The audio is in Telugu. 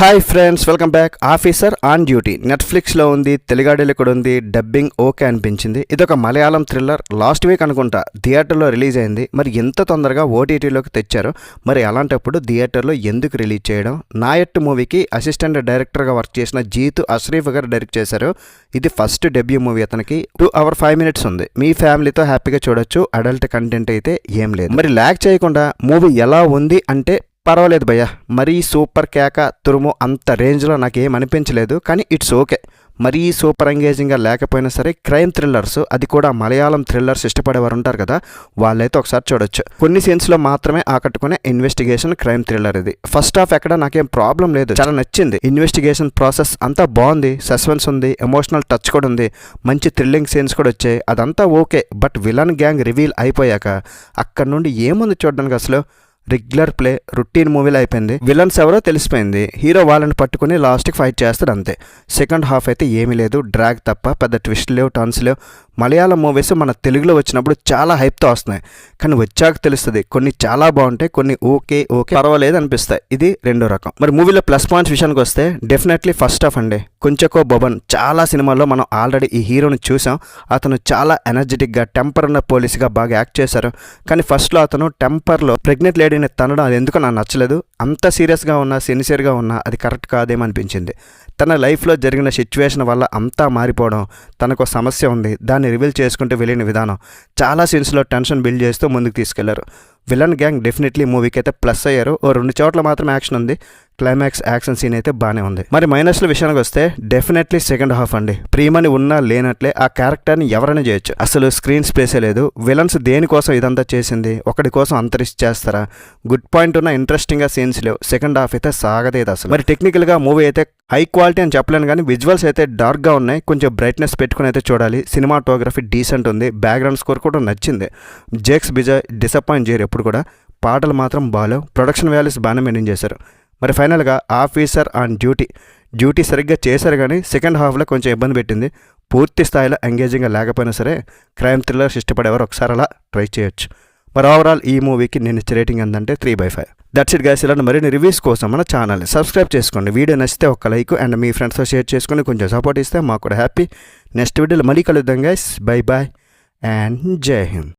Hi friends, welcome back. Officer on duty నెట్ఫ్లిక్స్లో ఉంది, తెలుగాడిలో కూడా ఉంది. డబ్బింగ్ ఓకే అనిపించింది. ఇది ఒక మలయాళం థ్రిల్లర్. లాస్ట్ వీక్ అనుకుంటా థియేటర్లో రిలీజ్ అయింది. మరి ఎంత తొందరగా ఓటీటీలోకి తెచ్చారు. మరి అలాంటప్పుడు థియేటర్లో ఎందుకు రిలీజ్ చేయడం? నాయట్టు మూవీకి అసిస్టెంట్ డైరెక్టర్గా వర్క్ చేసిన జీతు అష్రీఫ్ గారు డైరెక్ట్ చేశారు. ఇది ఫస్ట్ డెబ్యూ మూవీ. అతనికి 2 hours 5 minutes ఉంది. మీ ఫ్యామిలీతో హ్యాపీగా చూడొచ్చు. అడల్ట్ కంటెంట్ అయితే ఏం లేదు. మరి ల్యాగ్ చేయకుండా మూవీ ఎలా ఉంది అంటే పర్వాలేదు భయ్య, మరీ సూపర్ కేక తురుము అంత రేంజ్లో నాకేం అనిపించలేదు. కానీ ఇట్స్ ఓకే. మరీ సూపర్ ఎంగేజింగ్గా లేకపోయినా సరే క్రైమ్ థ్రిల్లర్స్, అది కూడా మలయాళం థ్రిల్లర్స్ ఇష్టపడేవారు ఉంటారు కదా, వాళ్ళైతే ఒకసారి చూడొచ్చు. కొన్ని సీన్స్లో మాత్రమే ఆకట్టుకునే ఇన్వెస్టిగేషన్ క్రైమ్ థ్రిల్లర్ ఇది. ఫస్ట్ హాఫ్ ఎక్కడ నాకేం ప్రాబ్లం లేదు, చాలా నచ్చింది. ఇన్వెస్టిగేషన్ ప్రాసెస్ అంతా బాగుంది, సస్పెన్స్ ఉంది, ఎమోషనల్ టచ్ కూడా ఉంది, మంచి థ్రిల్లింగ్ సీన్స్ కూడా వచ్చాయి. అదంతా okay. But villain gang reveal అయిపోయాక అక్కడ నుండి ఏముంది చూడడానికి? అసలు రెగ్యులర్ ప్లే, రొటీన్ మూవీలో అయిపోయింది. విలన్స్ ఎవరో తెలిసిపోయింది, హీరో వాళ్ళని పట్టుకుని లాస్ట్కి ఫైట్ చేస్తాడు అంతే. సెకండ్ హాఫ్ అయితే ఏమీ లేదు, డ్రాగ్ తప్ప. పెద్ద ట్విస్ట్ లేవు, టర్న్స్ లేవు. మలయాళం మూవీస్ మన తెలుగులో వచ్చినప్పుడు చాలా హైప్తో వస్తున్నాయి, కానీ వచ్చాక తెలుస్తుంది కొన్ని చాలా బాగుంటాయి, కొన్ని ఓకే పర్వాలేదు అనిపిస్తాయి. ఇది రెండో రకం. మరి మూవీలో ప్లస్ పాయింట్స్ విషయానికి వస్తే డెఫినెట్లీ ఫస్ట్ హాఫ్ అండి. కొంచెకో బొబన్ చాలా సినిమాల్లో మనం ఆల్రెడీ ఈ హీరోని చూసాం. అతను చాలా ఎనర్జెటిక్గా టెంపర్ ఉన్న పోలీస్గా బాగా యాక్ట్ చేశారు. కానీ ఫస్ట్లో అతను టెంపర్లో ప్రెగ్నెంట్ లేడీని తనడం అది ఎందుకో నాకు నచ్చలేదు. అంత సీరియస్గా ఉన్నా, సిన్సియర్గా ఉన్నా అది కరెక్ట్ కాదేమనిపించింది. తన లైఫ్లో జరిగిన సిచ్యువేషన్ వల్ల అంతా మారిపోవడం, తనకు సమస్య ఉంది, దాన్ని రివీల్ చేసుకుంటూ వెళ్ళిన విధానం, చాలా సీన్స్లో టెన్షన్ బిల్డ్ చేస్తూ ముందుకు తీసుకెళ్లారు. విలన్ గ్యాంగ్ డెఫినెట్లీ మూవీకి అయితే ప్లస్ అయ్యారు. 2 చోట్ల మాత్రం యాక్షన్ ఉంది. క్లైమాక్స్ యాక్షన్ సీన్ అయితే బాగానే ఉంది. మరి మైనస్ల విషయానికి వస్తే డెఫినెట్లీ సెకండ్ హాఫ్ అండి. ప్రియమని ఉన్నా లేనట్లే ఆ క్యారెక్టర్ని ఎవరైనా చేయొచ్చు. అసలు స్క్రీన్ స్పేసే లేదు. విలన్స్ దేనికోసం ఇదంతా చేసింది? ఒకటి కోసం అంతరిష్ట చేస్తారా? గుడ్ పాయింట్ ఉన్న ఇంట్రెస్టింగ్గా సీన్స్ లేవు. సెకండ్ హాఫ్ అయితే సాగలేదు అసలు. మరి టెక్నికల్గా మూవీ అయితే హై క్వాలిటీ అని చెప్పలేను, కానీ విజువల్స్ అయితే డార్క్గా ఉన్నాయి. కొంచెం బ్రైట్నెస్ పెట్టుకుని అయితే చూడాలి. సినిమాటోగ్రఫీ డీసెంట్ ఉంది. బ్యాక్గ్రౌండ్ స్కోర్ కూడా నచ్చింది. జేక్స్ బిజాయ్ డిసప్పాయింట్ చేయరు ఎప్పుడు కూడా. పాటలు మాత్రం బాగాలేవు. ప్రొడక్షన్ వాల్యూస్ బాగానే మెయింటైన్ చేశారు. మరి ఫైనల్గా ఆఫీసర్ ఆన్ డ్యూటీ సరిగ్గా చేశారు, కానీ సెకండ్ హాఫ్లో కొంచెం ఇబ్బంది పెట్టింది. పూర్తి స్థాయిలో ఎంగేజింగ్గా లేకపోయినా సరే క్రైమ్ థ్రిల్లర్స్ ఇష్టపడేవారు ఒకసారి అలా ట్రై చేయొచ్చు. మరి ఓవరాల్ ఈ మూవీకి నేను ఇచ్చే రేటింగ్ ఏంటంటే 3/5. That's it guys. ఇలాంటి మరిన్ని రివ్యూస్ కోసం మన ఛానల్ని సబ్స్క్రైబ్ చేసుకోండి. వీడియో నచ్చితే ఒక లైక్ అండ్ మీ ఫ్రెండ్స్తో షేర్ చేసుకుని కొంచెం సపోర్ట్ ఇస్తే మాకు కూడా హ్యాపీ. నెక్స్ట్ వీడియోలో మళ్ళీ కలుద్దాం గైస్. బై బాయ్ అండ్ జై హింద్.